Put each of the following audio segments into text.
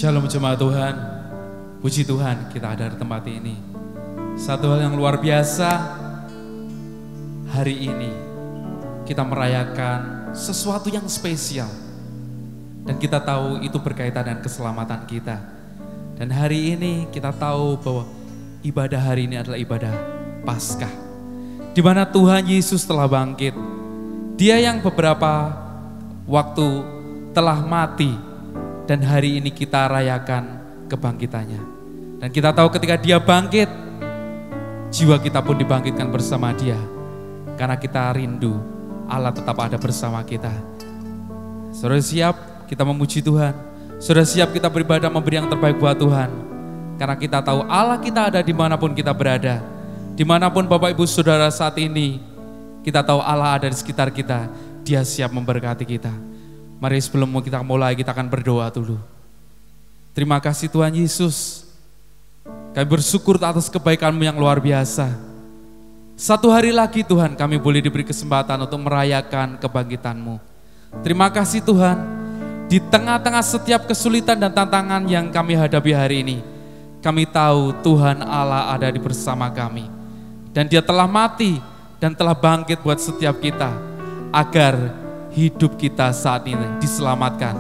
Shalom jemaat Tuhan, puji Tuhan kita ada di tempat ini. Satu hal yang luar biasa, hari ini kita merayakan sesuatu yang spesial. Dan kita tahu itu berkaitan dengan keselamatan kita. Dan hari ini kita tahu bahwa ibadah hari ini adalah ibadah Paskah, di mana Tuhan Yesus telah bangkit. Dia yang beberapa waktu telah mati, dan hari ini kita rayakan kebangkitannya. Dan kita tahu ketika dia bangkit, jiwa kita pun dibangkitkan bersama dia. Karena kita rindu Allah tetap ada bersama kita. Saudara siap kita memuji Tuhan? Saudara siap kita beribadah memberi yang terbaik buat Tuhan? Karena kita tahu Allah kita ada dimanapun kita berada. Dimanapun Bapak Ibu Saudara saat ini, kita tahu Allah ada di sekitar kita. Dia siap memberkati kita. Mari sebelum kita mulai, kita akan berdoa dulu. Terima kasih Tuhan Yesus. Kami bersyukur atas kebaikan-Mu yang luar biasa. Satu hari lagi Tuhan, kami boleh diberi kesempatan untuk merayakan kebangkitan-Mu. Terima kasih Tuhan, di tengah-tengah setiap kesulitan dan tantangan yang kami hadapi hari ini, kami tahu Tuhan Allah ada di bersama kami. Dan Dia telah mati dan telah bangkit buat setiap kita, agar hidup kita saat ini diselamatkan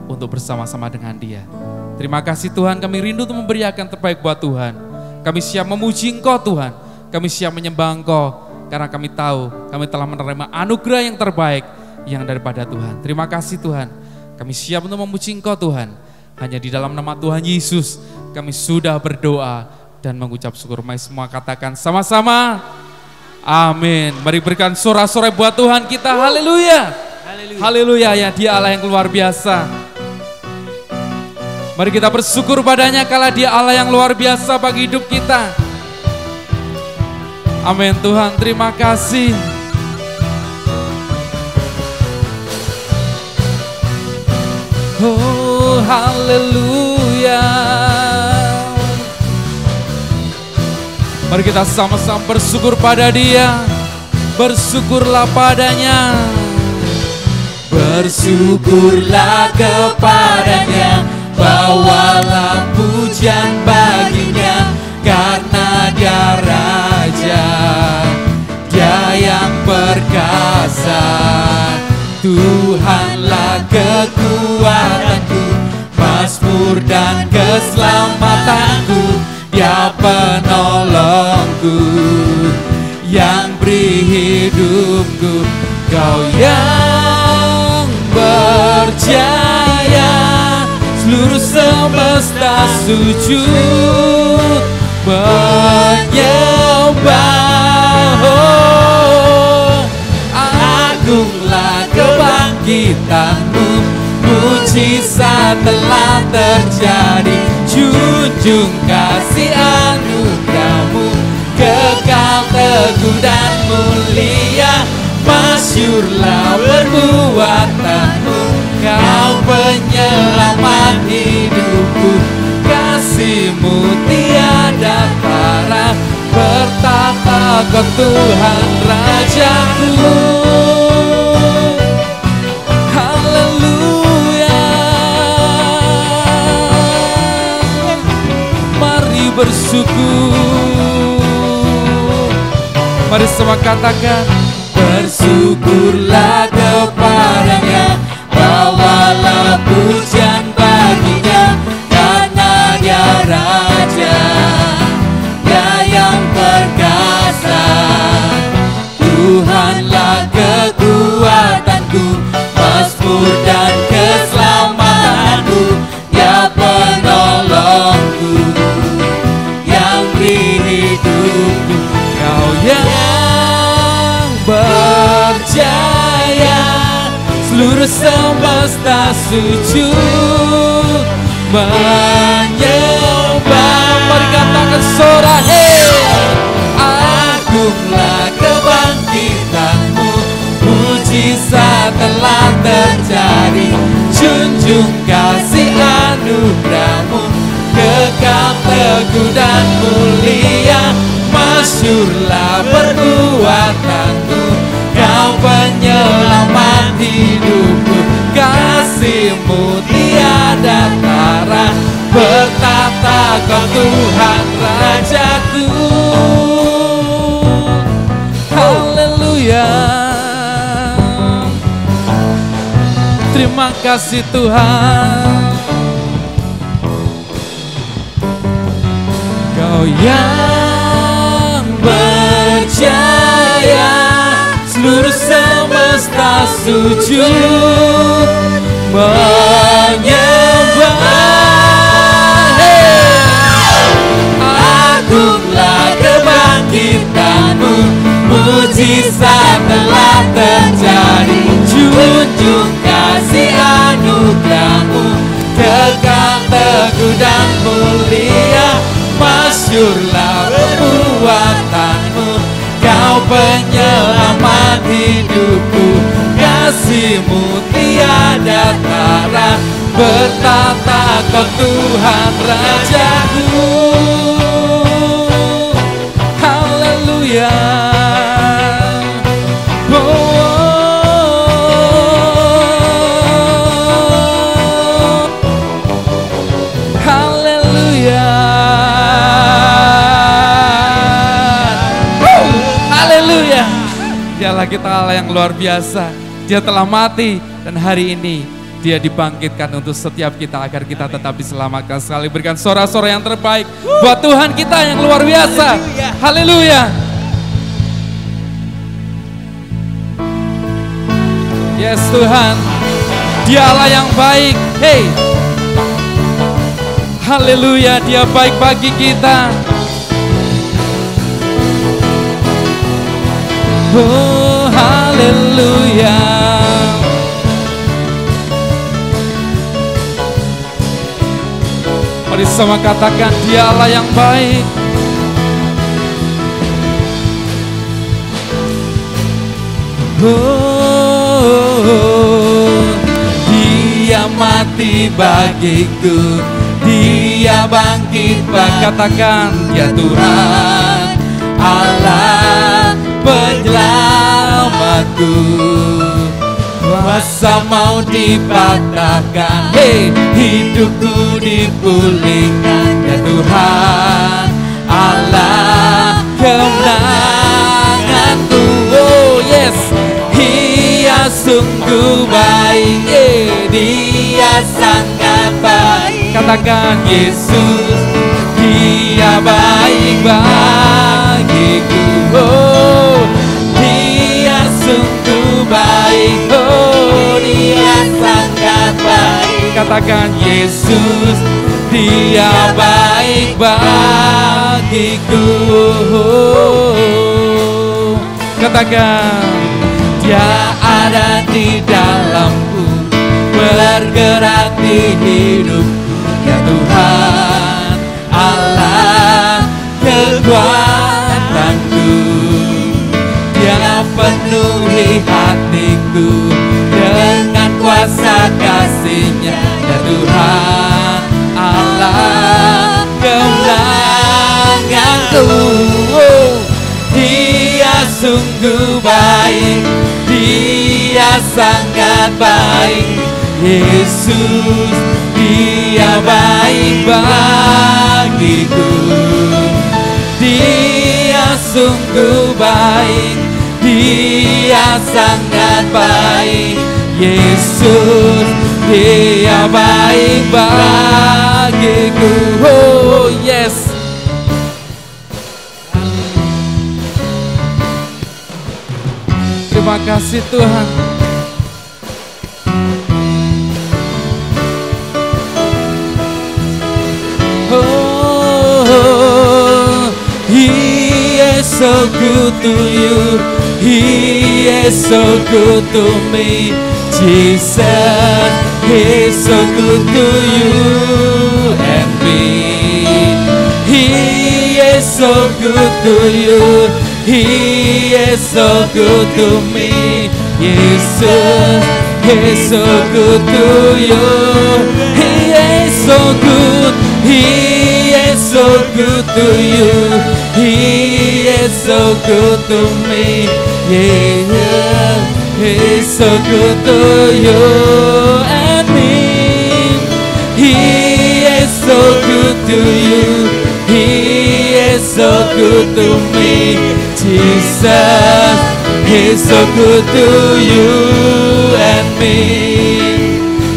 untuk bersama-sama dengan Dia. Terima kasih Tuhan, kami rindu untuk memberikan terbaik buat Tuhan. Kami siap memuji Engkau Tuhan, kami siap menyembah Engkau, karena kami tahu kami telah menerima anugerah yang terbaik yang daripada Tuhan. Terima kasih Tuhan, kami siap untuk memuji Engkau Tuhan. Hanya di dalam nama Tuhan Yesus kami sudah berdoa dan mengucap syukur. Mari semua katakan sama-sama, amin. Mari berikan sorak-sorai buat Tuhan kita, haleluya. Haleluya, ya Dia Allah yang luar biasa. Mari kita bersyukur padanya kalau Dia Allah yang luar biasa bagi hidup kita. Amin Tuhan, terima kasih. Oh haleluya. Mari kita sama-sama bersyukur pada Dia. Bersyukurlah padanya. Bersyukurlah kepadanya, bawalah pujian baginya, karena Dia Raja, Dia yang perkasa. Tuhanlah kekuatanku, mazmur dan keselamatanku, Dia penolongku, yang beri hidupku. Kau yang berjaya, seluruh semesta sujud menyembah. Oh, agunglah kebangkitan-Mu, mujizat telah terjadi. Junjung kasih anugerah-Mu, kekal teguh dan mulia. Masyurlah perbuatan-Mu, Kau penyelamat hidupku. Kasih-Mu tiada tara, bertata Kau Tuhan Rajaku. Haleluya. Mari bersyukur. Mari semua katakan, bersyukurlah kepadanya, bawalah pujian baginya, karena Dia Raja, Dia yang perkasa. Tuhanlah kekuatanku, mazmur dan keselamatanku, Dia penolongku, yang beri hidupku. Kau yang berjaya, seluruh semesta sujud menyembah. Mari katakan sorak, agunglah kebangkitan-Mu, mujizat telah terjadi. Junjung kasih anugerah-Mu, kekal teguh dan mulia. Masyurlah perbuatan-Mu, Kau penyelamat hidupku. Kasih-Mu tiada tara, bertata Kau Tuhan Rajaku. Haleluya. Terima kasih Tuhan. Kau yang berjaya, seluruh semesta sujud menyembah. Agunglah kebangkitan-Mu, mujizat telah terjadi. Junjung kasih anugerah-Mu, kekal teguh dan mulia. Masyurlah perbuatan-Mu, Kau penyelamat hidupku. Kasih-Mu tiada tara, bertata Kau Tuhan Rajaku. Haleluya. Dialah kita Allah yang luar biasa. Dia telah mati dan hari ini Dia dibangkitkan untuk setiap kita agar kita tetap diselamatkan. Sekali berikan sorak-sorak yang terbaik buat Tuhan kita yang luar biasa. Haleluya. Yes Tuhan, Dialah yang baik. Hey, haleluya, Dia baik bagi kita. Oh haleluya. Mari sama katakan Dialah yang baik. Oh, Dia mati bagiku, Dia bangkit bagi. Katakan Dia Tuhan Allah penyelamatku. Kuasa mau dipatahkan, hey, hidupku dipulihkan. Ya Tuhan Allah kemenanganku. Oh yes, Dia sungguh baik, Dia sangat baik. Katakan Yesus, Dia baik bagiku. Oh, Dia sungguh baik. Oh, Dia sangat baik. Katakan Yesus, Dia baik bagiku. Katakan Dia ada di dalamku, bergerak di hidupku. Ya Tuhan Allah kekuatanku, Dia penuhi hatiku dengan kuasa kasih-Nya. Ya Tuhan Allah kemenanganku. Dia sungguh baik, Dia sangat baik. Yesus, Dia baik bagiku. Dia sungguh baik, Dia sangat baik. Yesus, Dia baik bagiku. Oh yes. Terima kasih Tuhan. Oh, He is so good to you, He is so good to me. Jesus is so good to you and me. He is so good to you, He is so good to me. Jesus is so good to you. He is so good. He is so good to you. He is so good to me. Yeah, He is so good to you and me. He is so to you. He is so good to me. Jesus is so good to you and me.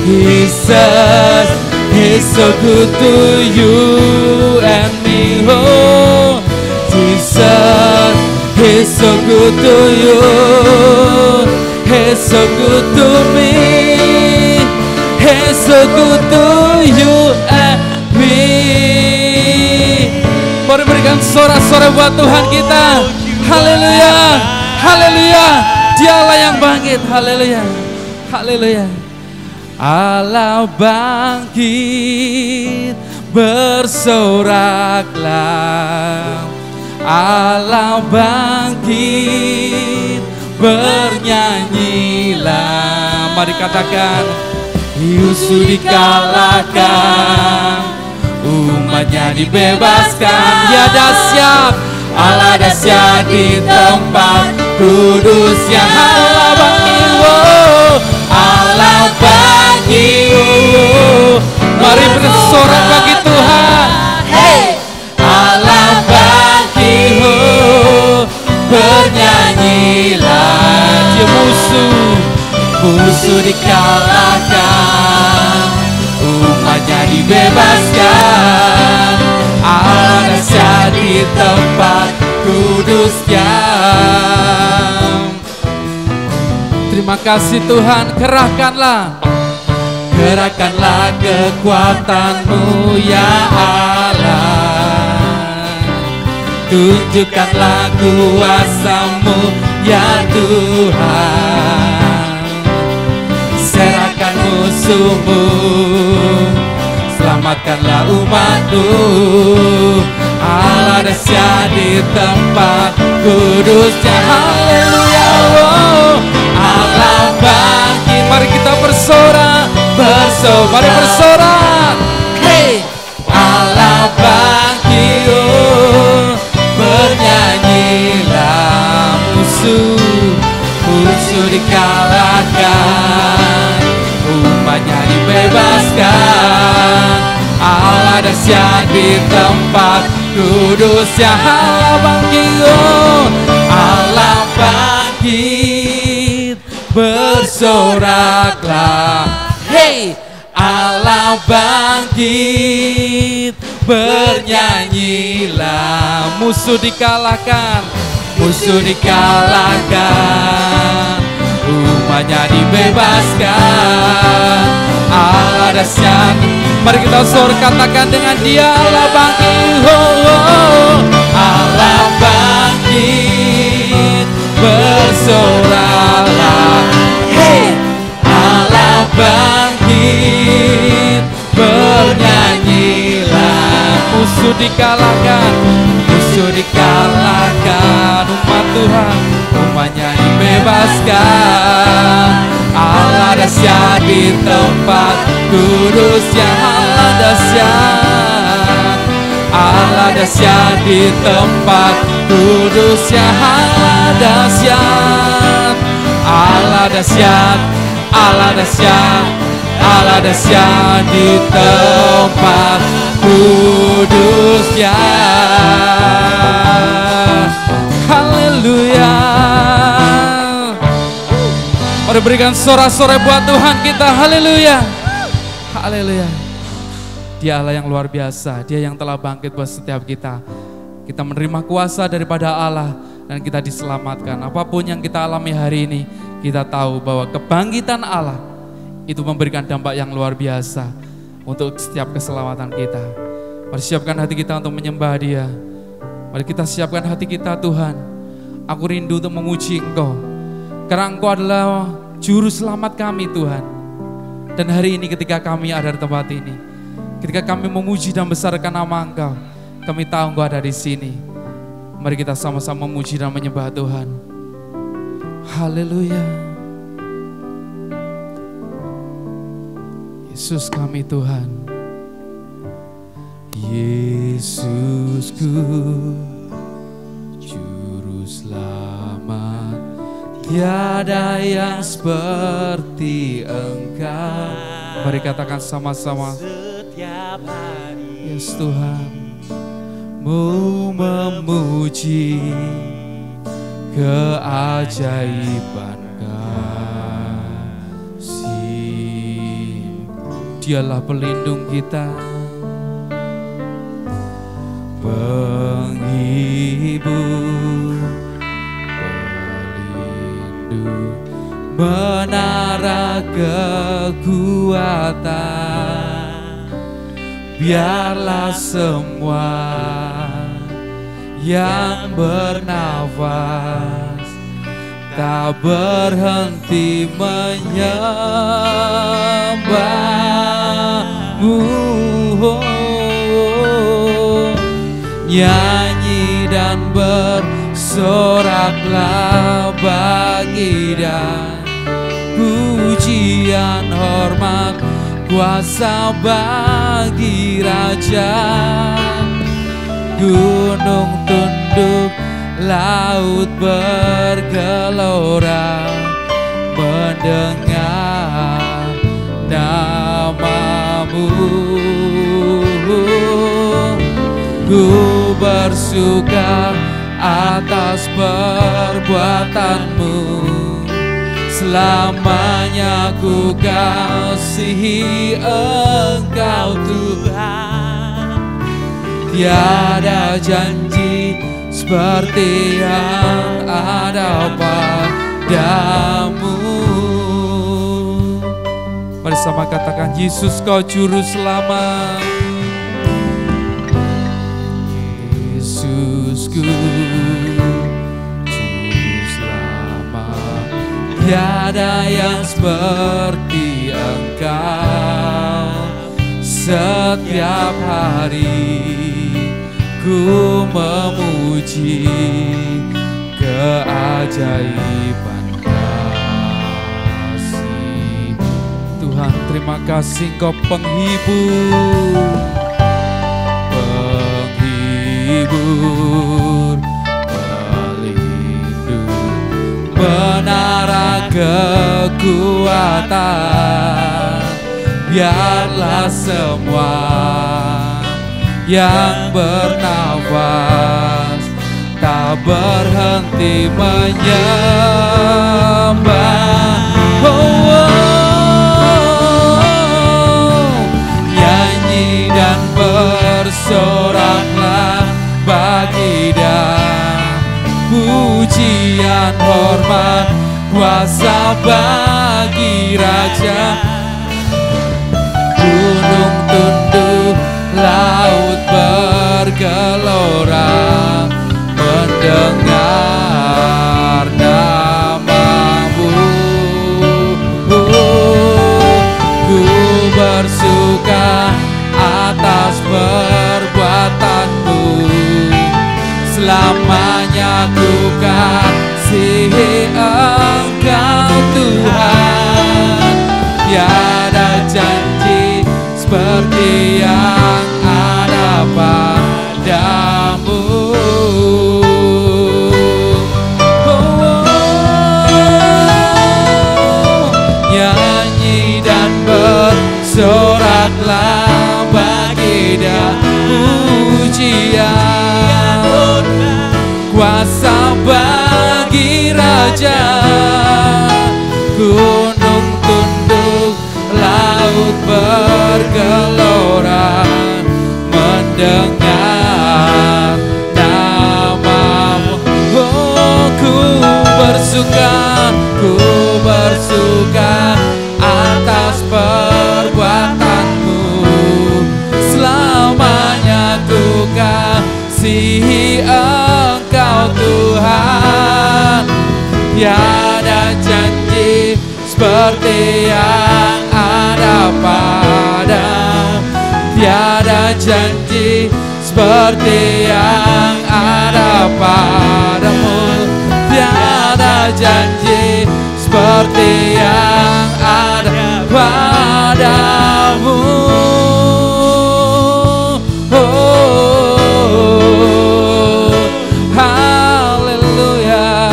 Jesus is so good to you and me. Oh, Jesus is so good to you. He's so good to me. He's so good to you and me. Mari berikan sorak-sorai buat Tuhan kita. Haleluya, haleluya. Dialah yang bangkit. Haleluya, haleluya. Allah bangkit, bersoraklah. Allah bangkit, bernyanyilah. Mari katakan, musuh dikalahkan, umatnya dibebaskan. Ya dahsyat, Allah dahsyat di tempat kudusnya. Allah bangkit, oh, Allah bangkit. Mari bersorak bagi Tuhan. Hey, Allah bangkit, oh, bernyanyilah. Dia musuh dikalahkan, umatnya dibebaskan. Allah dahsyat di tempat kudusnya. Terima kasih Tuhan, kerahkanlah kekuatan-Mu ya Allah. Tunjukkanlah kuasa-Mu ya Tuhan. Serahkan musuh-Mu, selamatkanlah umat-Mu. Allah dahsyat di tempat kudusnya. Haleluya, oh, Allah bangkit. Mari kita bersorak, mari bersorak. Hey, Allah bangkit, oh, bernyanyilah. Musuh dikalahkan, umatnya dibebaskan. Allah dahsyat di tempat kudusnya. Allah bangkit, oh, Allah bangkit, bersoraklah. Hey, Allah bangkit, bernyanyilah. Musuh dikalahkan, umatnya dibebaskan. Allah dahsyat. Mari kita sorak, katakan dengan Dia. Allah bangkit, oh, oh. Allah bangkit, bersoraklah. Hey, Allah bangkit, bernyanyilah. Musuh dikalahkan, umat Tuhan, umatnya dibebaskan. Allah dahsyat di tempat kudusnya. Allah dahsyat di tempat kudusnya. Allah dahsyat di tempat kudusnya. Haleluya. Mari berikan sorak-sorai buat Tuhan kita. Haleluya, haleluya. Dia Allah yang luar biasa. Dia yang telah bangkit buat setiap kita. Kita menerima kuasa daripada Allah dan kita diselamatkan. Apapun yang kita alami hari ini, kita tahu bahwa kebangkitan Allah itu memberikan dampak yang luar biasa untuk setiap keselamatan kita. Mari siapkan hati kita untuk menyembah Dia. Mari kita siapkan hati kita. Tuhan, aku rindu untuk memuji Engkau, karena Engkau adalah juru selamat kami Tuhan. Dan hari ini ketika kami ada di tempat ini, ketika kami memuji dan besarkan nama Engkau, kami tahu Engkau ada di sini. Mari kita sama-sama memuji dan menyembah Tuhan. Haleluya. Yesus kami Tuhan. Yesusku, Juru Selamat, tiada yang seperti Engkau. Mari katakan sama-sama. Setiap hari Yes Tuhan, mau memuji keajaiban kasih. Dialah pelindung kita, penghibur, pelindung, menara kekuatan. Biarlah semua yang bernafas tak berhenti menyembahmu. Nyanyi dan bersoraklah bagi dan pujian, hormat, kuasa bagi Raja. Gunung tunduk, laut bergelora mendengar namamu. Ku bersuka atas perbuatanmu, selamanya ku kasihi Engkau Tuhan. Tiada janji seperti yang ada padamu. Mari sama katakan, Yesus Kau Juru Selamat. Yesusku Juru Selamat, tiada yang seperti Engkau. Setiap hari ku memuji keajaiban kasih. Tuhan, terima kasih Engkau penghibur, penghibur, pelindung, menara kekuatan. Biarlah semua yang bernafas tak berhenti menyembah. Nyanyi dan bersoraklah bagi dan pujian, hormat, kuasa bagi Raja. Gunung tunduk, laut bergelora mendengar namamu. Ku bersuka atas perbuatanmu, selamanya ku kasihi Engkau Tuhan. Tiada janji seperti yang ada padamu. Nyanyi dan bersoraklah bagi dan pujian, kuasa bagi Raja. Gunung tunduk, laut bergelora mendengar namamu. Ku bersuka atas perbuatanmu, selamanya ku kasihi Engkau Tuhan. Tiada janji seperti yang ada padamu, tiada janji seperti yang ada padamu, tiada janji seperti yang ada padamu. Hallelujah,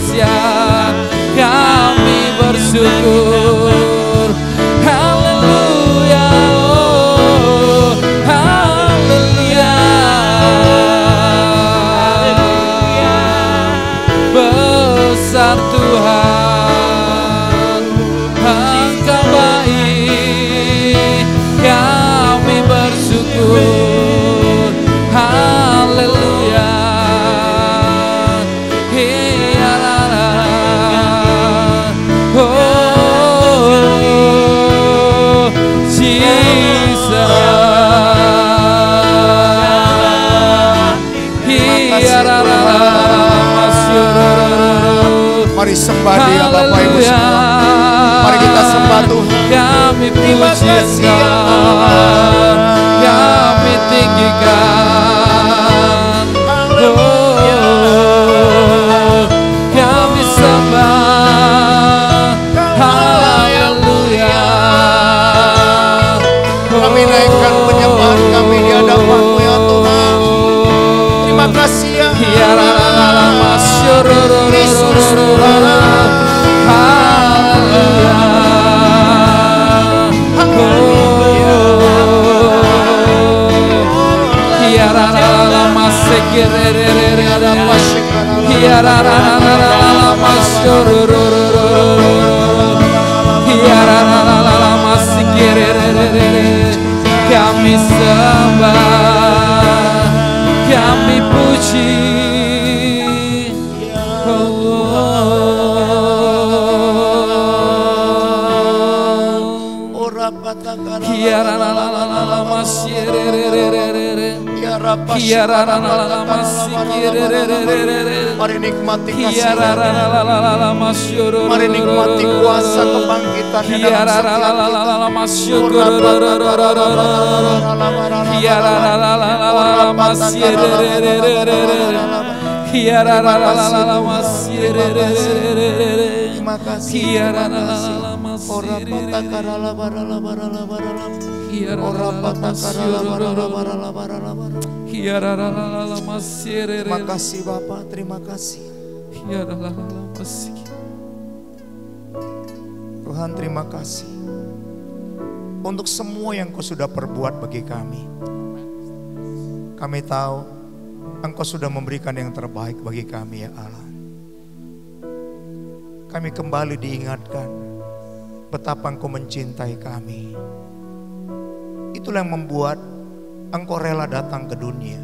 dahsyat. Kami bersyukur. Haleluya, oh, haleluya. Besar Tuhan, Engkau baik. Kami bersyukur. Haleluya. Mari sembah Dia Bapak Ibu semua. Mari kita sembah Tuhan. Kami puji Engkau, kami tinggikan. Oh, kami sembah. Haleluya. Kami naikkan penyembahan kami di hadapan-Mu ya Tuhan. Terima kasih ya Yesus Tuhan. Haleluya. Kami sembah, kami puji. Mari nikmati kasih, mari nikmati kuasa kebangkitan yang dalam setiap Terima kasih. Terima kasih Bapak, terima kasih Tuhan, terima kasih untuk semua yang Kau sudah perbuat bagi kami. Kami tahu Engkau sudah memberikan yang terbaik bagi kami ya Allah. Kami kembali diingatkan betapa Engkau mencintai kami. Itulah yang membuat Engkau rela datang ke dunia.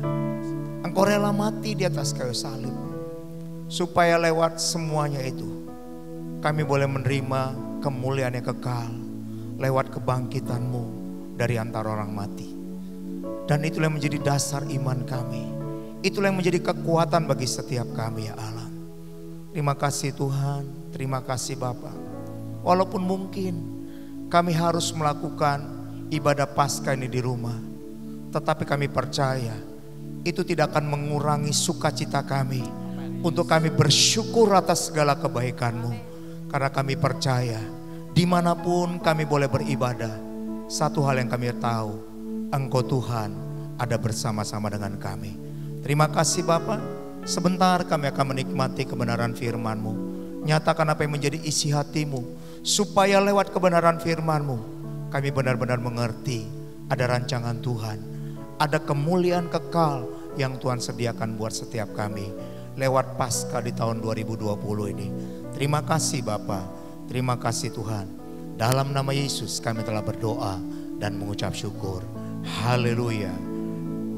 Engkau rela mati di atas kayu salib. Supaya lewat semuanya itu kami boleh menerima kemuliaan yang kekal lewat kebangkitan-Mu dari antara orang mati. Dan itulah yang menjadi dasar iman kami. Itulah yang menjadi kekuatan bagi setiap kami ya Allah. Terima kasih Tuhan, terima kasih Bapa. Walaupun mungkin kami harus melakukan ibadah Paskah ini di rumah, tetapi kami percaya itu tidak akan mengurangi sukacita kami untuk kami bersyukur atas segala kebaikan-Mu. Karena kami percaya dimanapun kami boleh beribadah, satu hal yang kami tahu, Engkau Tuhan ada bersama-sama dengan kami. Terima kasih Bapa. Sebentar kami akan menikmati kebenaran firman-Mu. Nyatakan apa yang menjadi isi hati-Mu, supaya lewat kebenaran firman-Mu kami benar-benar mengerti ada rancangan Tuhan, ada kemuliaan kekal yang Tuhan sediakan buat setiap kami lewat Paskah di tahun 2020 ini. Terima kasih Bapa, terima kasih Tuhan. Dalam nama Yesus kami telah berdoa dan mengucap syukur. Haleluya,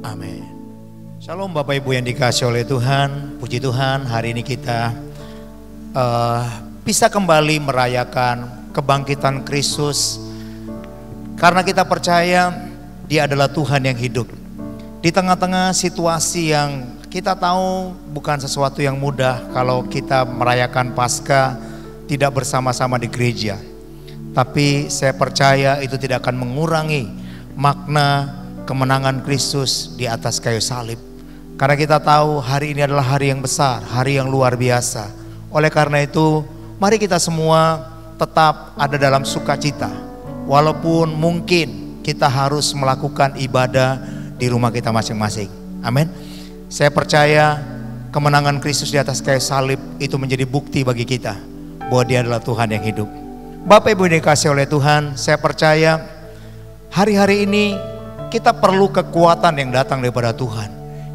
amin. Shalom Bapak Ibu yang dikasihi oleh Tuhan. Puji Tuhan, hari ini kita bisa kembali merayakan kebangkitan Kristus. Karena kita percaya Dia adalah Tuhan yang hidup. Di tengah-tengah situasi yang kita tahu bukan sesuatu yang mudah kalau kita merayakan Paskah tidak bersama-sama di gereja. Tapi saya percaya itu tidak akan mengurangi makna kemenangan Kristus di atas kayu salib. Karena kita tahu hari ini adalah hari yang besar, hari yang luar biasa. Oleh karena itu, mari kita semua tetap ada dalam sukacita. Walaupun mungkin kita harus melakukan ibadah di rumah kita masing-masing. Amin. Saya percaya kemenangan Kristus di atas kayu salib itu menjadi bukti bagi kita bahwa Dia adalah Tuhan yang hidup. Bapak Ibu yang dikasihi oleh Tuhan, saya percaya hari-hari ini kita perlu kekuatan yang datang daripada Tuhan.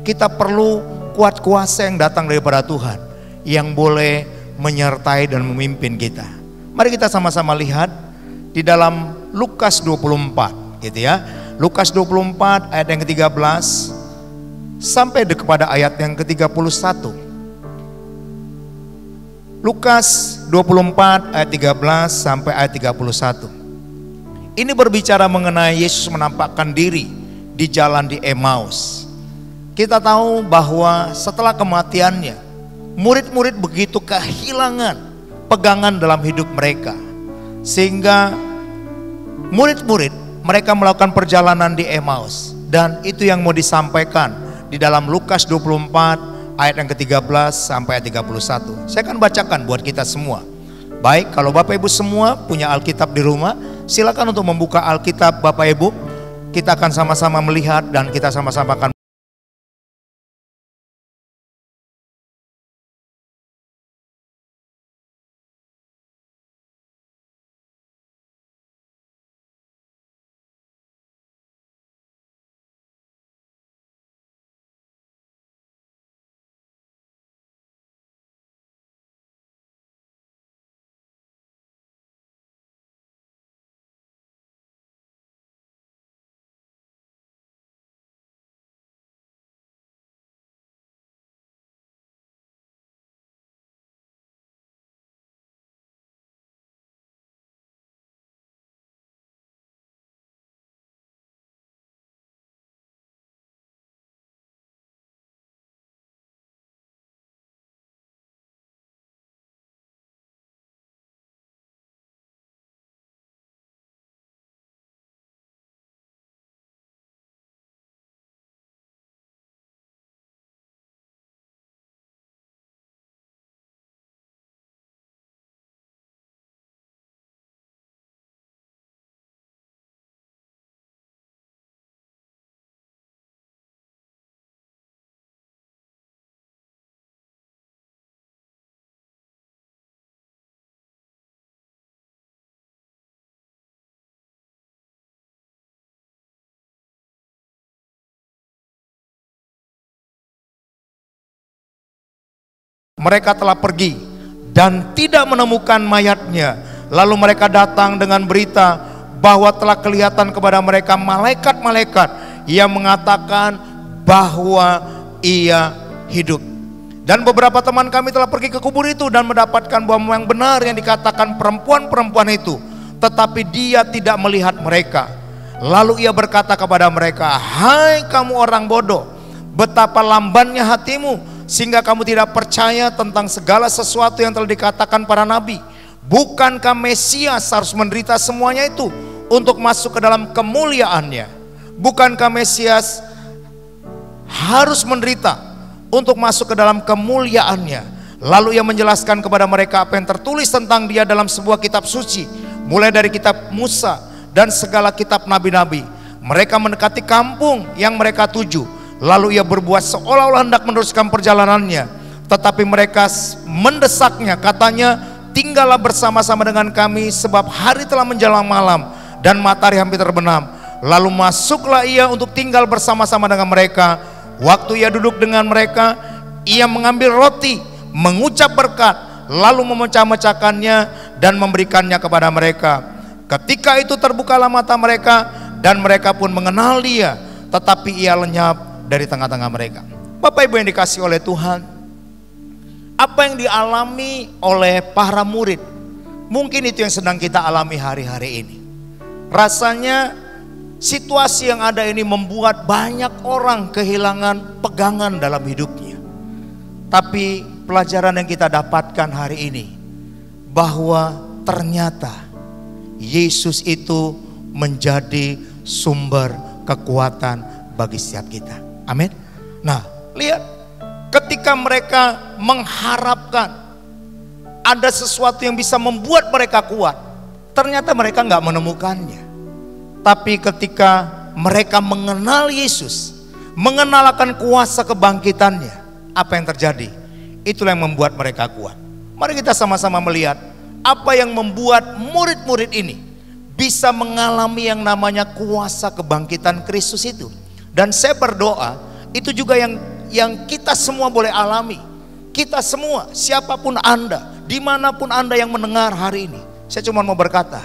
Kita perlu kuat kuasa yang datang daripada Tuhan, yang boleh menyertai dan memimpin kita. Mari kita sama-sama lihat di dalam Lukas 24 gitu ya. Lukas 24 ayat yang ke-13 sampai kepada ayat yang ke-31. Lukas 24 ayat 13 sampai ayat 31. Ini berbicara mengenai Yesus menampakkan diri di jalan di Emmaus. Kita tahu bahwa setelah kematiannya, murid-murid begitu kehilangan pegangan dalam hidup mereka. Sehingga murid-murid mereka melakukan perjalanan di Emmaus. Dan itu yang mau disampaikan di dalam Lukas 24 ayat yang ke-13 sampai ayat 31. Saya akan bacakan buat kita semua. Baik, kalau Bapak Ibu semua punya Alkitab di rumah, silakan untuk membuka Alkitab Bapak Ibu. Kita akan sama-sama melihat dan kita sama-sama akan mereka telah pergi dan tidak menemukan mayatnya. Lalu mereka datang dengan berita bahwa telah kelihatan kepada mereka malaikat-malaikat yang mengatakan bahwa ia hidup. Dan beberapa teman kami telah pergi ke kubur itu dan mendapatkan bahwa yang benar yang dikatakan perempuan-perempuan itu, tetapi dia tidak melihat mereka. Lalu ia berkata kepada mereka, "Hai kamu orang bodoh, betapa lambannya hatimu sehingga kamu tidak percaya tentang segala sesuatu yang telah dikatakan para nabi. Bukankah Mesias harus menderita semuanya itu untuk masuk ke dalam kemuliaannya? Bukankah Mesias harus menderita untuk masuk ke dalam kemuliaannya?" Lalu ia menjelaskan kepada mereka apa yang tertulis tentang dia dalam sebuah kitab suci, mulai dari kitab Musa dan segala kitab nabi-nabi. Mereka mendekati kampung yang mereka tuju. Lalu ia berbuat seolah-olah hendak meneruskan perjalanannya, tetapi mereka mendesaknya. Katanya, "Tinggallah bersama-sama dengan kami, sebab hari telah menjelang malam dan matahari hampir terbenam." Lalu masuklah ia untuk tinggal bersama-sama dengan mereka. Waktu ia duduk dengan mereka, ia mengambil roti, mengucap berkat, lalu memecah-mecahkannya dan memberikannya kepada mereka. Ketika itu terbukalah mata mereka dan mereka pun mengenal dia, tetapi ia lenyap dari tengah-tengah mereka. Bapak Ibu yang dikasihi oleh Tuhan, apa yang dialami oleh para murid, mungkin itu yang sedang kita alami hari-hari ini. Rasanya situasi yang ada ini membuat banyak orang kehilangan pegangan dalam hidupnya. Tapi pelajaran yang kita dapatkan hari ini, bahwa ternyata Yesus itu menjadi sumber kekuatan bagi setiap kita. Amin. Nah, lihat, ketika mereka mengharapkan ada sesuatu yang bisa membuat mereka kuat, ternyata mereka nggak menemukannya. Tapi ketika mereka mengenal Yesus, mengenal akan kuasa kebangkitannya, apa yang terjadi? Itulah yang membuat mereka kuat. Mari kita sama-sama melihat apa yang membuat murid-murid ini bisa mengalami yang namanya kuasa kebangkitan Kristus itu. Dan saya berdoa itu juga yang kita semua boleh alami. Kita semua, siapapun Anda, dimanapun Anda yang mendengar hari ini, saya cuma mau berkata,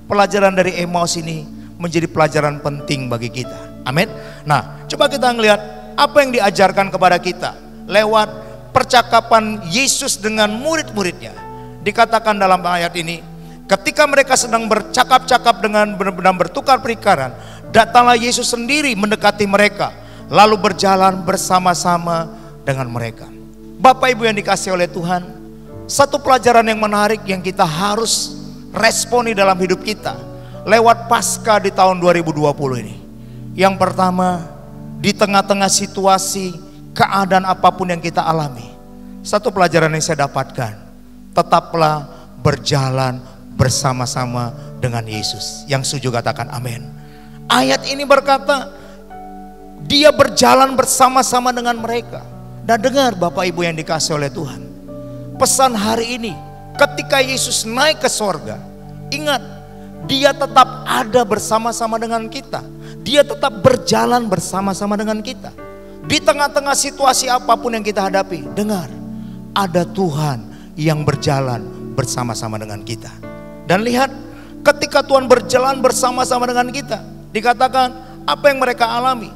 pelajaran dari Emmaus ini menjadi pelajaran penting bagi kita. Amin. Nah, coba kita ngelihat apa yang diajarkan kepada kita lewat percakapan Yesus dengan murid-muridnya. Dikatakan dalam ayat ini, ketika mereka sedang bercakap-cakap dengan benar-benar bertukar pikiran, datanglah Yesus sendiri mendekati mereka, lalu berjalan bersama-sama dengan mereka. Bapak Ibu yang dikasihi oleh Tuhan, satu pelajaran yang menarik yang kita harus responi dalam hidup kita lewat Paskah di tahun 2020 ini. Yang pertama, di tengah-tengah situasi keadaan apapun yang kita alami, satu pelajaran yang saya dapatkan, tetaplah berjalan bersama-sama dengan Yesus. Yang setuju katakan amin. Ayat ini berkata, dia berjalan bersama-sama dengan mereka. Dan dengar Bapak Ibu yang dikasihi oleh Tuhan, pesan hari ini, ketika Yesus naik ke sorga, ingat, dia tetap ada bersama-sama dengan kita. Dia tetap berjalan bersama-sama dengan kita. Di tengah-tengah situasi apapun yang kita hadapi, dengar, ada Tuhan yang berjalan bersama-sama dengan kita. Dan lihat, ketika Tuhan berjalan bersama-sama dengan kita, dikatakan apa yang mereka alami.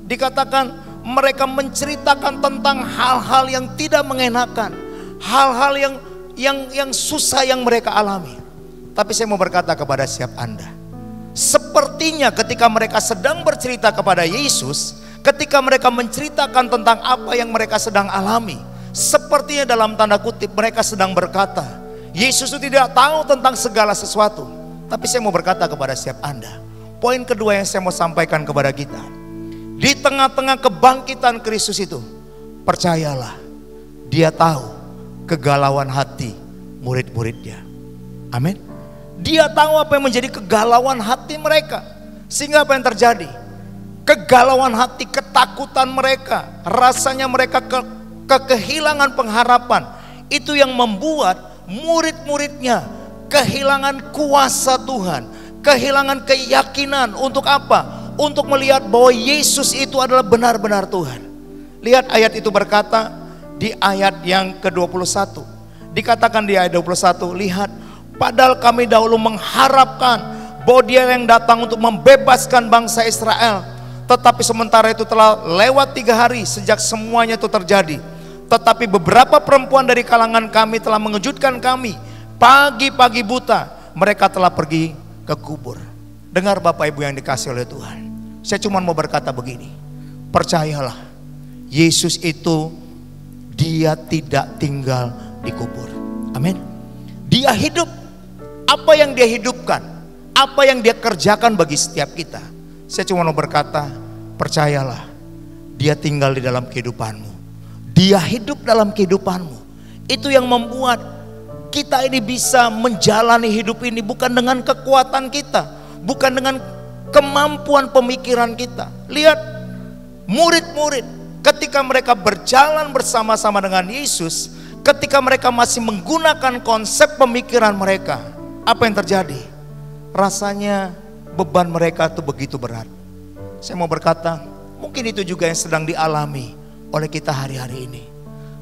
Dikatakan mereka menceritakan tentang hal-hal yang tidak mengenakan, hal-hal yang susah yang mereka alami. Tapi saya mau berkata kepada setiap Anda, sepertinya ketika mereka sedang bercerita kepada Yesus, ketika mereka menceritakan tentang apa yang mereka sedang alami, sepertinya dalam tanda kutip mereka sedang berkata, Yesus itu tidak tahu tentang segala sesuatu. Tapi saya mau berkata kepada setiap Anda, poin kedua yang saya mau sampaikan kepada kita, di tengah-tengah kebangkitan Kristus itu, percayalah, dia tahu kegalauan hati murid-muridnya. Amin. Dia tahu apa yang menjadi kegalauan hati mereka. Sehingga apa yang terjadi? Kegalauan hati, ketakutan mereka, rasanya mereka kehilangan pengharapan. Itu yang membuat murid-muridnya kehilangan kuasa Tuhan, kehilangan keyakinan. Untuk apa? Untuk melihat bahwa Yesus itu adalah benar-benar Tuhan. Lihat ayat itu berkata di ayat yang ke-21. Dikatakan di ayat 21, lihat, padahal kami dahulu mengharapkan bahwa dia yang datang untuk membebaskan bangsa Israel. Tetapi sementara itu telah lewat 3 hari sejak semuanya itu terjadi. Tetapi beberapa perempuan dari kalangan kami telah mengejutkan kami. Pagi-pagi buta mereka telah pergi ke kubur. Dengar Bapak Ibu yang dikasihi oleh Tuhan, saya cuma mau berkata begini, percayalah, Yesus itu dia tidak tinggal di kubur. Amin. Dia hidup. Apa yang dia hidupkan, apa yang dia kerjakan bagi setiap kita, saya cuma mau berkata, percayalah, dia tinggal di dalam kehidupanmu. Dia hidup dalam kehidupanmu. Itu yang membuat kita ini bisa menjalani hidup ini bukan dengan kekuatan kita, bukan dengan kemampuan pemikiran kita. Lihat, murid-murid ketika mereka berjalan bersama-sama dengan Yesus, ketika mereka masih menggunakan konsep pemikiran mereka, apa yang terjadi? Rasanya beban mereka itu begitu berat. Saya mau berkata, mungkin itu juga yang sedang dialami oleh kita hari-hari ini.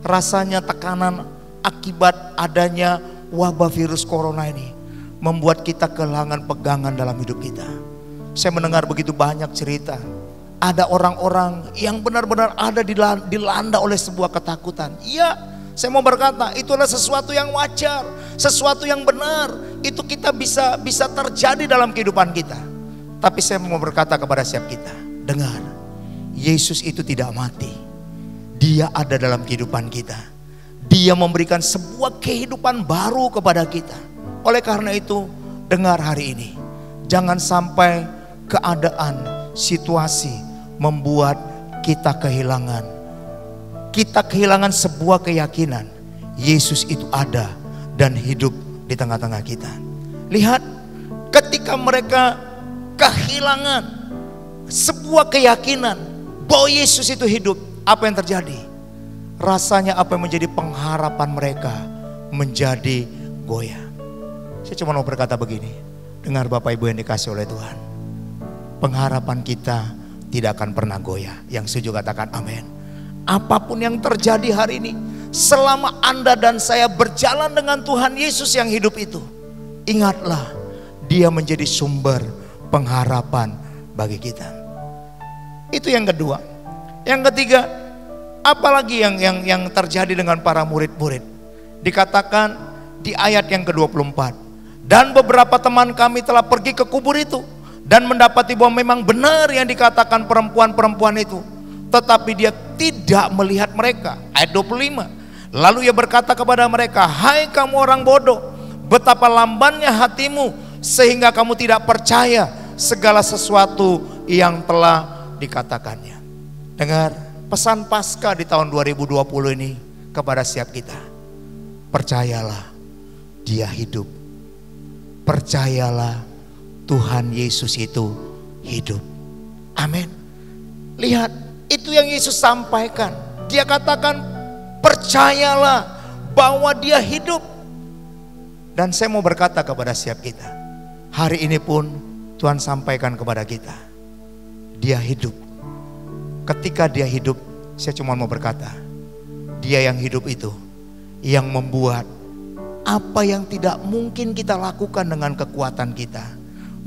Rasanya tekanan akibat adanya wabah virus corona ini membuat kita kehilangan pegangan dalam hidup kita. Saya mendengar begitu banyak cerita. Ada orang-orang yang benar-benar ada dilanda oleh sebuah ketakutan. Iya, saya mau berkata, itu adalah sesuatu yang wajar, sesuatu yang benar. Itu kita bisa terjadi dalam kehidupan kita. Tapi saya mau berkata kepada setiap kita, dengar, Yesus itu tidak mati. Dia ada dalam kehidupan kita. Dia memberikan sebuah kehidupan baru kepada kita. Oleh karena itu, dengar hari ini, jangan sampai keadaan, situasi membuat kita kehilangan sebuah keyakinan. Yesus itu ada dan hidup di tengah-tengah kita. Lihat, ketika mereka kehilangan sebuah keyakinan bahwa Yesus itu hidup, apa yang terjadi? rasanya apa yang menjadi pengharapan mereka menjadi goyah. Saya cuma mau berkata begini, dengar Bapak Ibu yang dikasih oleh Tuhan, pengharapan kita tidak akan pernah goyah. Yang setuju katakan amin. Apapun yang terjadi hari ini, selama Anda dan saya berjalan dengan Tuhan Yesus yang hidup itu, ingatlah Dia menjadi sumber pengharapan bagi kita. Itu yang kedua. Yang ketiga, apalagi yang terjadi dengan para murid-murid? Dikatakan di ayat yang ke-24, dan beberapa teman kami telah pergi ke kubur itu dan mendapati bahwa memang benar yang dikatakan perempuan-perempuan itu, tetapi dia tidak melihat mereka. Ayat 25, lalu ia berkata kepada mereka, hai kamu orang bodoh, betapa lambannya hatimu sehingga kamu tidak percaya segala sesuatu yang telah dikatakannya. Dengar pesan Paskah di tahun 2020 ini kepada setiap kita. Percayalah Dia hidup. Percayalah Tuhan Yesus itu hidup. Amin. Lihat, itu yang Yesus sampaikan. Dia katakan percayalah bahwa Dia hidup. Dan saya mau berkata kepada setiap kita, hari ini pun Tuhan sampaikan kepada kita, Dia hidup. Ketika Dia hidup, saya cuma mau berkata, Dia yang hidup itu yang membuat apa yang tidak mungkin kita lakukan dengan kekuatan kita.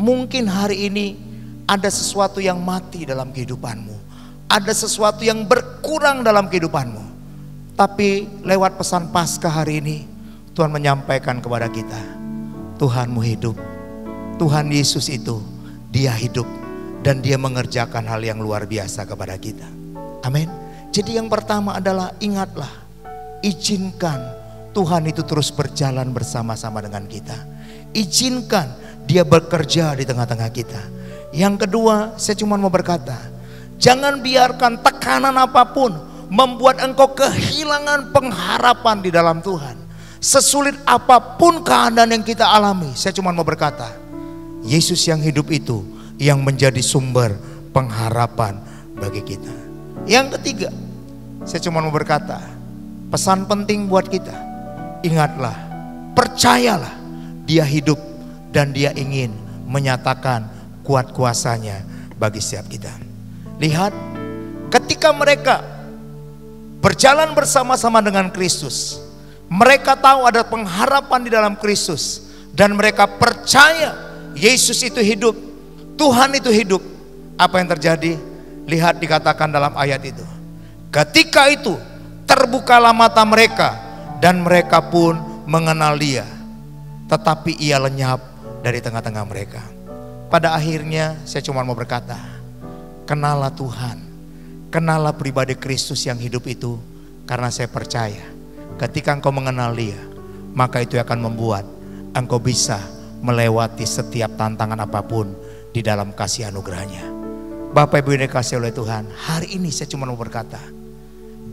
Mungkin hari ini ada sesuatu yang mati dalam kehidupanmu, ada sesuatu yang berkurang dalam kehidupanmu. Tapi lewat pesan Paskah hari ini, Tuhan menyampaikan kepada kita, Tuhanmu hidup. Tuhan Yesus itu, Dia hidup dan Dia mengerjakan hal yang luar biasa kepada kita. Amin. Jadi yang pertama adalah ingatlah, izinkan Tuhan itu terus berjalan bersama-sama dengan kita. Izinkan Dia bekerja di tengah-tengah kita. Yang kedua, saya cuma mau berkata, jangan biarkan tekanan apapun membuat engkau kehilangan pengharapan di dalam Tuhan. Sesulit apapun keadaan yang kita alami, saya cuma mau berkata, Yesus yang hidup itu yang menjadi sumber pengharapan bagi kita. Yang ketiga, saya cuma mau berkata, pesan penting buat kita, ingatlah, percayalah Dia hidup dan Dia ingin menyatakan kuat kuasanya bagi setiap kita. Lihat, ketika mereka berjalan bersama-sama dengan Kristus, mereka tahu ada pengharapan di dalam Kristus dan mereka percaya Yesus itu hidup, Tuhan itu hidup. Apa yang terjadi? Lihat dikatakan dalam ayat itu, ketika itu terbukalah mata mereka dan mereka pun mengenal Dia, tetapi Ia lenyap dari tengah-tengah mereka. Pada akhirnya saya cuma mau berkata, kenallah Tuhan, kenallah pribadi Kristus yang hidup itu, karena saya percaya ketika engkau mengenal Dia, maka itu akan membuat engkau bisa melewati setiap tantangan apapun di dalam kasih anugerahnya. Bapak Ibu yang dikasihi oleh Tuhan, hari ini saya cuma mau berkata,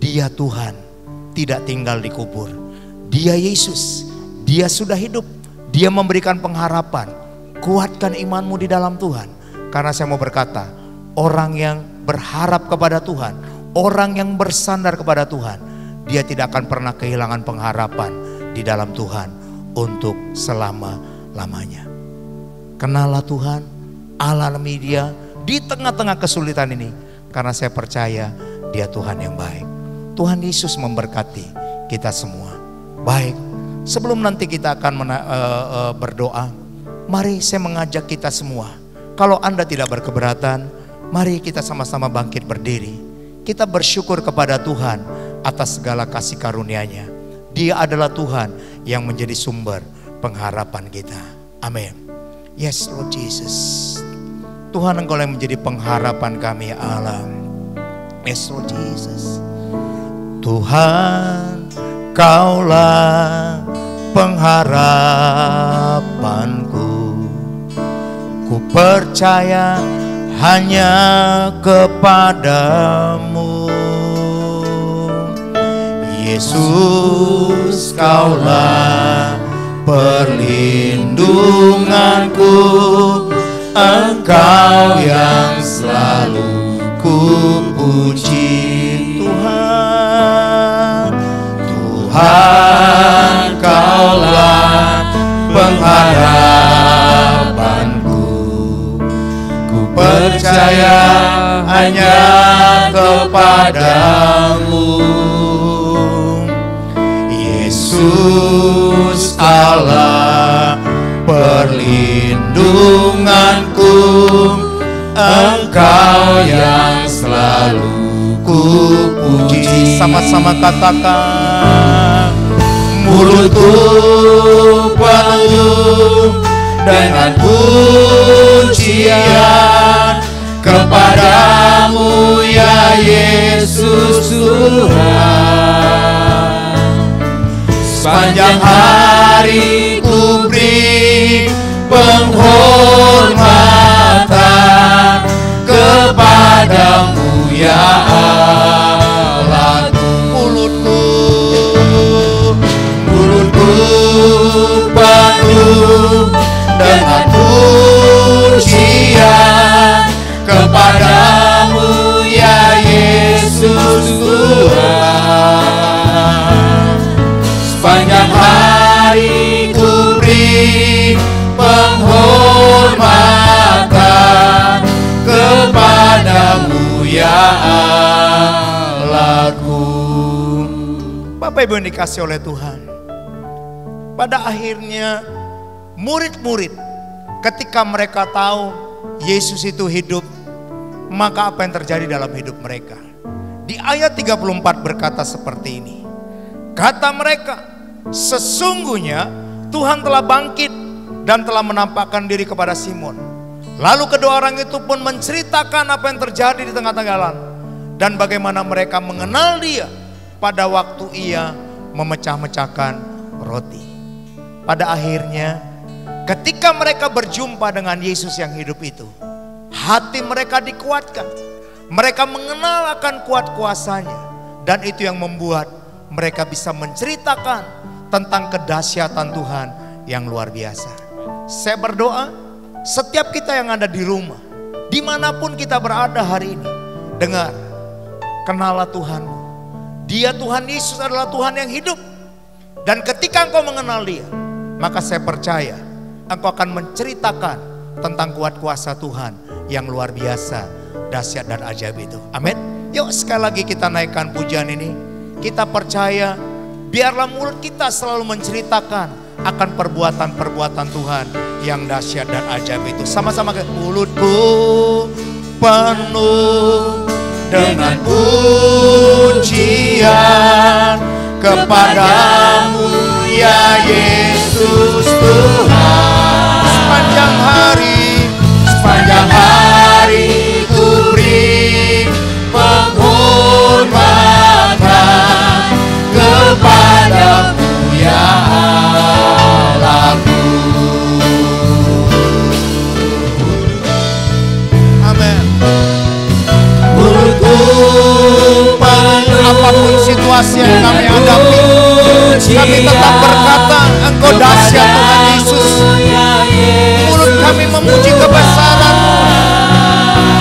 Dia Tuhan tidak tinggal di kubur. Dia Yesus, Dia sudah hidup. Dia memberikan pengharapan. Kuatkan imanmu di dalam Tuhan. Karena saya mau berkata, orang yang berharap kepada Tuhan, orang yang bersandar kepada Tuhan, dia tidak akan pernah kehilangan pengharapan di dalam Tuhan untuk selama-lamanya. Kenallah Tuhan, alami Dia di tengah-tengah kesulitan ini, karena saya percaya Dia Tuhan yang baik. Tuhan Yesus memberkati kita semua. Baik, sebelum nanti kita akan berdoa, mari saya mengajak kita semua, kalau Anda tidak berkeberatan, mari kita sama-sama bangkit berdiri. Kita bersyukur kepada Tuhan atas segala kasih karunia-Nya. Dia adalah Tuhan yang menjadi sumber pengharapan kita. Amin. Yes Lord Jesus, Tuhan Engkau yang menjadi pengharapan kami ya Allah. Yes Lord Jesus. Tuhan, Kaulah pengharapanku. Ku percaya hanya kepadamu. Yesus, Kaulah perlindunganku. Engkau yang selalu ku puji Tuhan. percaya hanya kepadamu. Yesus Allah perlindunganku, Engkau yang selalu kupuji. Sama-sama katakan. Mulutku penuh dengan pujian kepadamu ya Yesus Tuhan. Sepanjang hari ku beri penghormatan kepadamu ya Allah. Mulutku penuh dengan pujian kepadamu ya Yesus Tuhan. Sepanjang hari ku beri penghormatan kepadamu ya Allahku. Bapak Ibu yang dikasih oleh Tuhan, pada akhirnya murid-murid ketika mereka tahu Yesus itu hidup, maka apa yang terjadi dalam hidup mereka? Di ayat 34 berkata seperti ini. Kata mereka, sesungguhnya Tuhan telah bangkit dan telah menampakkan diri kepada Simon. Lalu kedua orang itu pun menceritakan apa yang terjadi di tengah-tengah jalan dan bagaimana mereka mengenal Dia pada waktu Ia memecah-mecahkan roti. Pada akhirnya ketika mereka berjumpa dengan Yesus yang hidup itu, hati mereka dikuatkan. Mereka mengenal akan kuat kuasanya, dan itu yang membuat mereka bisa menceritakan tentang kedahsyatan Tuhan yang luar biasa. Saya berdoa setiap kita yang ada di rumah, dimanapun kita berada hari ini, dengar, kenallah Tuhanmu. Dia Tuhan Yesus adalah Tuhan yang hidup. Dan ketika engkau mengenal Dia, maka saya percaya engkau akan menceritakan tentang kuat kuasa Tuhan yang luar biasa, dahsyat dan ajaib itu. Amin. Yuk sekali lagi kita naikkan pujian ini. Kita percaya biarlah mulut kita selalu menceritakan akan perbuatan-perbuatan Tuhan yang dahsyat dan ajaib itu. Sama-sama ke mulutku penuh dengan pujian kepadamu ya Yesus Tuhan. Sepanjang hari ku beri penghormatan kepadamu ya Allahku. Amin. Mulutku penuh, apapun situasi yang kami hadapi, kami tetap berkata Engkau dahsyat Tuhan Yesus. Mulut kami memuji kebesaran-Mu.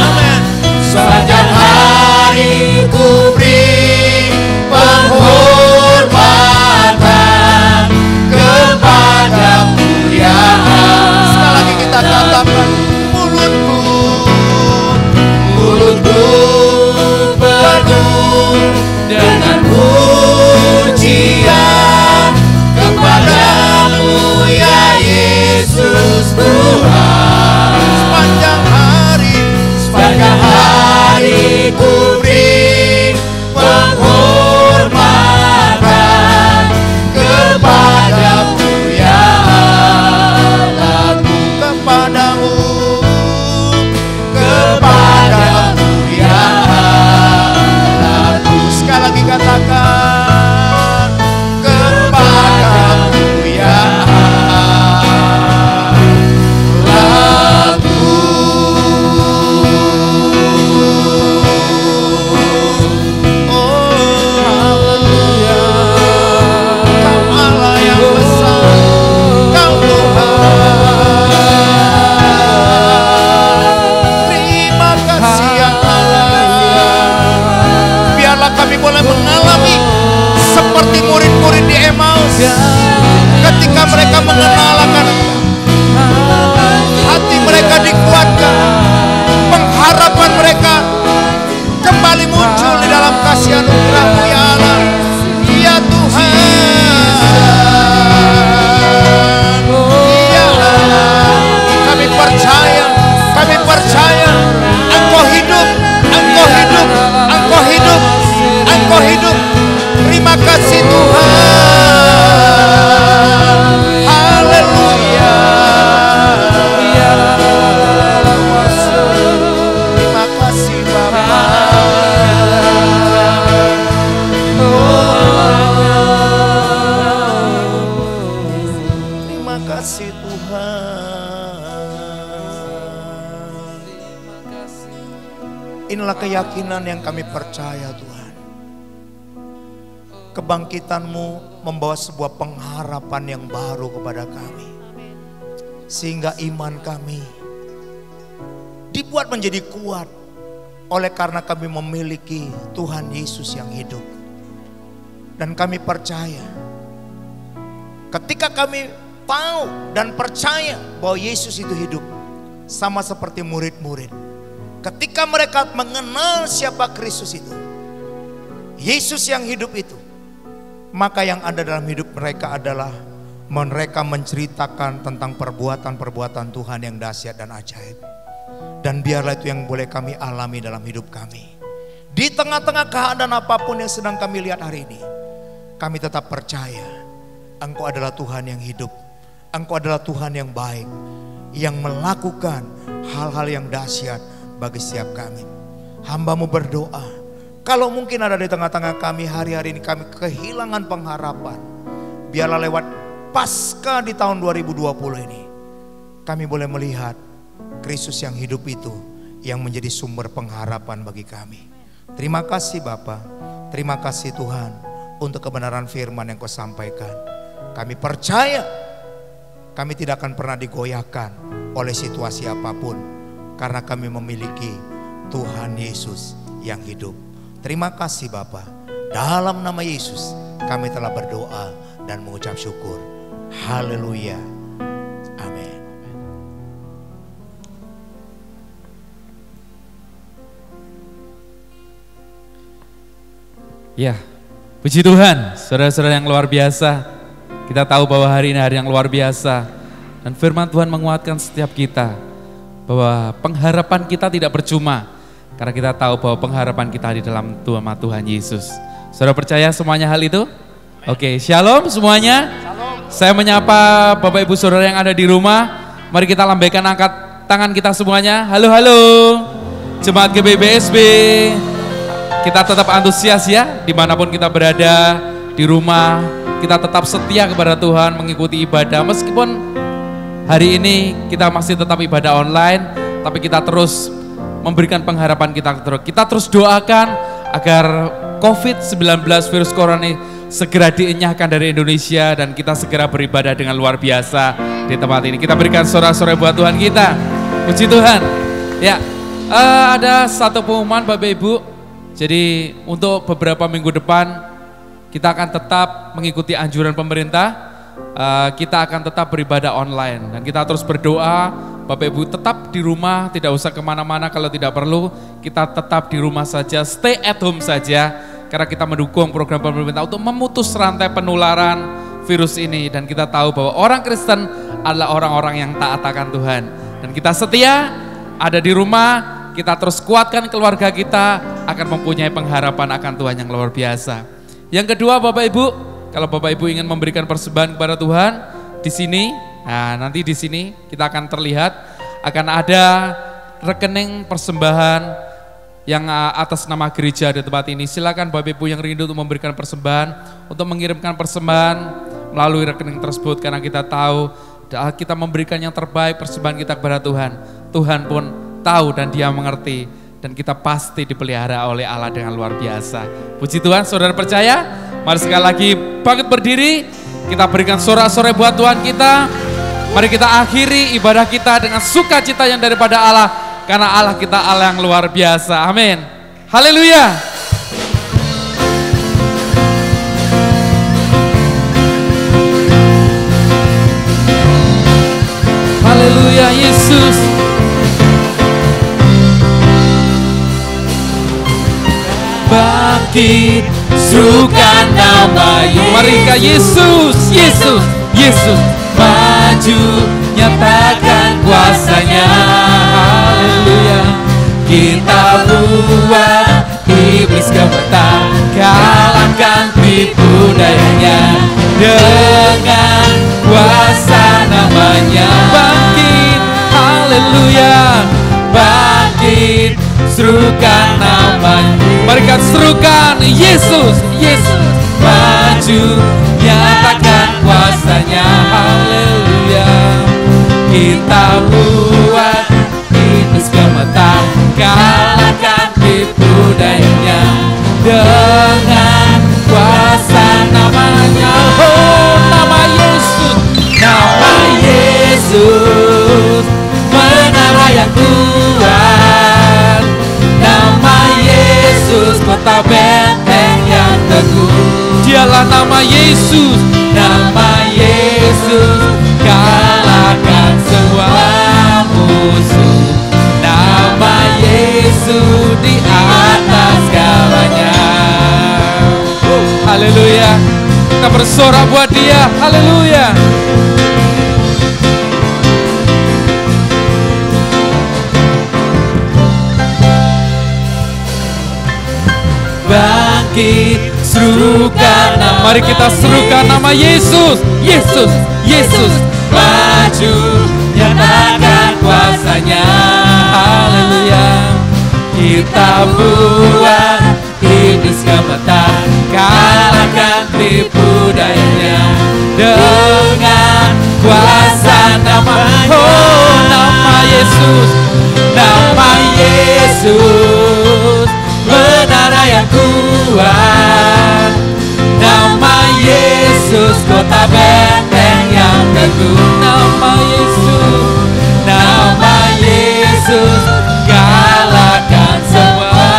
Amin. Sepanjang hari ku beri penghormatan kepadamu ya Allah. Sekali lagi kita katakan mulutku penuh dengan pujian kepadamu ya Yesus Tuhan. Sepanjang hari ku beri penghormatan kepadamu ya Allahku. Kepadamu ya Allahku. Sekali lagi katakan kepadamu ya Allahku. Oh haleluya, Kau Allah yang besar, Kau Tuhan. Terima kasih ya Allah. Biarlah kami boleh mengalami seperti murid-murid di Emmaus ketika mereka mengenal akan hati mereka dikuatkan, pengharapan Terima kasih Tuhan. Inilah keyakinan yang kami percaya Tuhan. Kebangkitan-Mu membawa sebuah pengharapan yang baru kepada kami. Sehingga iman kami dibuat menjadi kuat oleh karena kami memiliki Tuhan Yesus yang hidup. Dan kami percaya ketika kami tahu dan percaya bahwa Yesus itu hidup, sama seperti murid-murid, ketika mereka mengenal siapa Kristus itu, Yesus yang hidup itu, maka yang ada dalam hidup mereka adalah mereka menceritakan tentang perbuatan-perbuatan Tuhan yang dahsyat dan ajaib. Dan biarlah itu yang boleh kami alami dalam hidup kami. Di tengah-tengah keadaan apapun yang sedang kami lihat hari ini, kami tetap percaya Engkau adalah Tuhan yang hidup. Engkau adalah Tuhan yang baik, yang melakukan hal-hal yang dahsyat bagi setiap kami. Hamba-Mu berdoa, kalau mungkin ada di tengah-tengah kami hari-hari ini kami kehilangan pengharapan, biarlah lewat Paskah di tahun 2020 ini kami boleh melihat Kristus yang hidup itu yang menjadi sumber pengharapan bagi kami. Terima kasih Bapa, terima kasih Tuhan untuk kebenaran firman yang Kau sampaikan. Kami percaya kami tidak akan pernah digoyahkan oleh situasi apapun, karena kami memiliki Tuhan Yesus yang hidup. Terima kasih Bapa. Dalam nama Yesus kami telah berdoa dan mengucap syukur. Haleluya. Amin. Ya, puji Tuhan, saudara-saudara yang luar biasa. Kita tahu bahwa hari ini hari yang luar biasa. Dan firman Tuhan menguatkan setiap kita bahwa pengharapan kita tidak percuma, karena kita tahu bahwa pengharapan kita di dalam nama Tuhan Yesus. Saudara percaya semuanya hal itu? Oke, shalom semuanya. Saya menyapa Bapak Ibu Saudara yang ada di rumah. Mari kita lambaikan angkat tangan kita semuanya. Halo, halo. Jemaat GBBSB. Kita tetap antusias ya, dimanapun kita berada, di rumah. Kita tetap setia kepada Tuhan, mengikuti ibadah. Meskipun hari ini kita masih tetap ibadah online, tapi kita terus memberikan pengharapan kita. Kita terus doakan agar COVID-19 virus corona ini segera dienyahkan dari Indonesia dan kita segera beribadah dengan luar biasa di tempat ini. Kita berikan sorak-sorai buat Tuhan kita. Puji Tuhan. Ya, ada satu pengumuman Bapak Ibu. Jadi untuk beberapa minggu depan kita akan tetap mengikuti anjuran pemerintah. Kita akan tetap beribadah online dan kita terus berdoa. Bapak Ibu tetap di rumah, tidak usah kemana-mana kalau tidak perlu. Kita tetap di rumah saja, stay at home saja. Karena kita mendukung program pemerintah untuk memutus rantai penularan virus ini. Dan kita tahu bahwa orang Kristen adalah orang-orang yang taat akan Tuhan. Dan kita setia, ada di rumah, kita terus kuatkan keluarga kita akan mempunyai pengharapan akan Tuhan yang luar biasa. Yang kedua Bapak Ibu, kalau Bapak Ibu ingin memberikan persembahan kepada Tuhan, di sini, nah nanti di sini kita akan terlihat, akan ada rekening persembahan yang atas nama gereja di tempat ini. Silakan Bapak Ibu yang rindu untuk memberikan persembahan, untuk mengirimkan persembahan melalui rekening tersebut, karena kita tahu kita memberikan yang terbaik persembahan kita kepada Tuhan. Tuhan pun tahu dan Dia mengerti, dan kita pasti dipelihara oleh Allah dengan luar biasa. Puji Tuhan, saudara percaya? Mari sekali lagi bangkit berdiri, kita berikan sorak-sorai buat Tuhan kita. Mari kita akhiri ibadah kita dengan sukacita yang daripada Allah, karena Allah kita Allah yang luar biasa. Amin. Haleluya. Haleluya Yesus. Bangkit, serukan nama Yesus. Mari ke Yesus, Yesus, Yesus. Maju, nyatakan kuasanya. Haleluya. Kita buat iblis gemetar, kalahkan tipu dayanya dengan kuasa namanya. Bangkit, haleluya. Bangkit, serukan namanya. Mari kita serukan Yesus, Yesus. Maju, nyatakan kuasanya. Haleluya. kita buat Iblis gemetar, kalahkan tipu dayanya dengan kuasa namanya. Oh, nama Yesus, nama Yesus, menara yang kuat. Nama Yesus, kota benteng yang teguh. Dialah nama Yesus, nama Yesus, kalahkan semua musuh. Nama Yesus di atas segalanya. Haleluya. Kita bersorak buat Dia. Haleluya. Bangkit, serukan nama. Mari kita serukan nama Yesus. Yesus, Yesus, maju, nyatakan kuasanya. Haleluya. Kita buat Iblis gemetar, kalahkan tipu dayanya dengan kuasa nama. Oh, nama Yesus, nama Yesus, menara yang kuat. Nama Yesus, kota benteng yang teguh. Nama Yesus, nama Yesus, kalahkan semua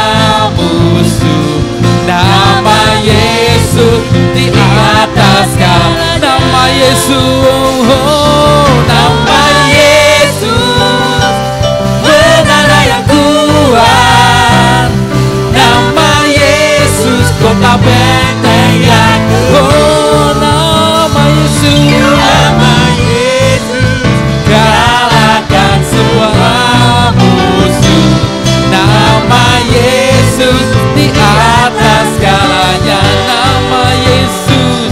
musuh. Nama Yesus di atas segala. Nama Yesus, oh, nama Yesus, menara yang kuat. Nama Yesus, kota benteng yang oh, nama Yesus, nama Yesus, kalahkan semua musuh. Nama Yesus di atas segalanya. Nama Yesus,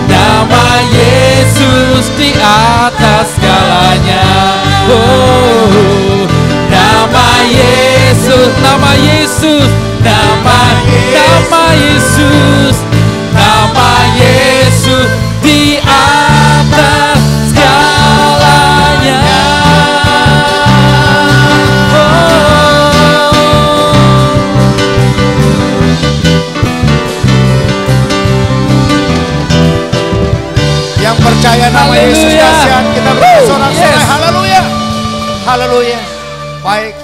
nama Yesus di atas segalanya. Oh, nama Yesus, nama Yesus, nama Yesus, nama Yesus di atas segalanya. Yang percaya nama Yesus kasihan, kita bersorak-sorai. Haleluya. Haleluya. Baik,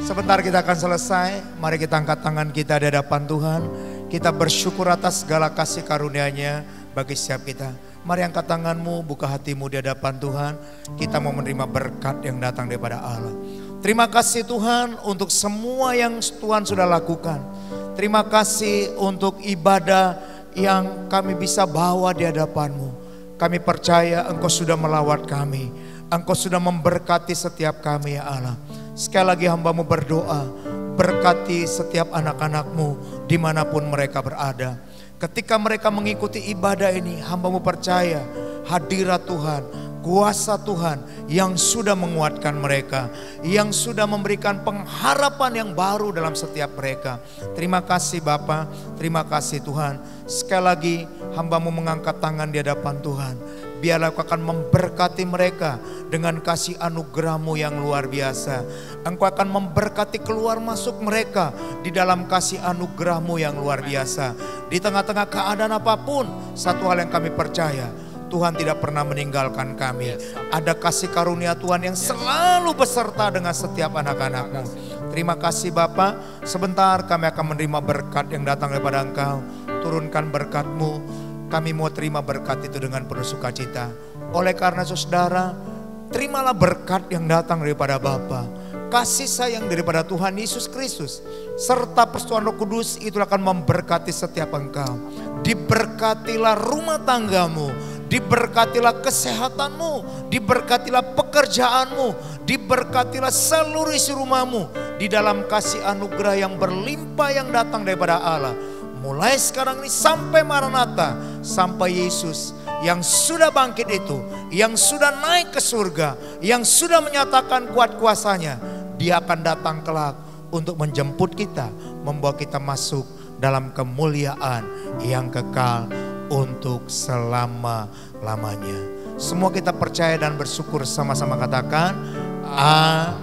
sebentar kita akan selesai. Mari kita angkat tangan kita di hadapan Tuhan. Kita bersyukur atas segala kasih karunia-Nya bagi setiap kita. Mari angkat tanganmu, buka hatimu di hadapan Tuhan. Kita mau menerima berkat yang datang daripada Allah. Terima kasih Tuhan untuk semua yang Tuhan sudah lakukan. Terima kasih untuk ibadah yang kami bisa bawa di hadapan-Mu. Kami percaya Engkau sudah melawat kami. Engkau sudah memberkati setiap kami ya Allah. Sekali lagi hamba-Mu berdoa, berkati setiap anak-anak-Mu dimanapun mereka berada. Ketika mereka mengikuti ibadah ini, hamba-Mu percaya hadirat Tuhan, kuasa Tuhan yang sudah menguatkan mereka, yang sudah memberikan pengharapan yang baru dalam setiap mereka. Terima kasih Bapa, terima kasih Tuhan. Sekali lagi hamba-Mu mengangkat tangan di hadapan Tuhan. Biarlah Engkau akan memberkati mereka dengan kasih anugerah-Mu yang luar biasa. Engkau akan memberkati keluar masuk mereka di dalam kasih anugerah-Mu yang luar biasa. Di tengah-tengah keadaan apapun, satu hal yang kami percaya, Tuhan tidak pernah meninggalkan kami. Ada kasih karunia Tuhan yang selalu beserta dengan setiap anak-anak-Mu. Terima kasih Bapa. Sebentar kami akan menerima berkat yang datang daripada Engkau. Turunkan berkat-Mu. Kami mau terima berkat itu dengan penuh sukacita. Oleh karena saudara, terimalah berkat yang datang daripada Bapa. Kasih sayang daripada Tuhan Yesus Kristus serta persekutuan Roh Kudus itu akan memberkati setiap engkau. Diberkatilah rumah tanggamu, diberkatilah kesehatanmu, diberkatilah pekerjaanmu, diberkatilah seluruh isi rumahmu di dalam kasih anugerah yang berlimpah yang datang daripada Allah. Mulai sekarang ini sampai Maranatha, sampai Yesus yang sudah bangkit itu, yang sudah naik ke surga, yang sudah menyatakan kuat kuasanya, Dia akan datang kelak untuk menjemput kita, membawa kita masuk dalam kemuliaan yang kekal untuk selama-lamanya. Semua kita percaya dan bersyukur, sama-sama katakan amin.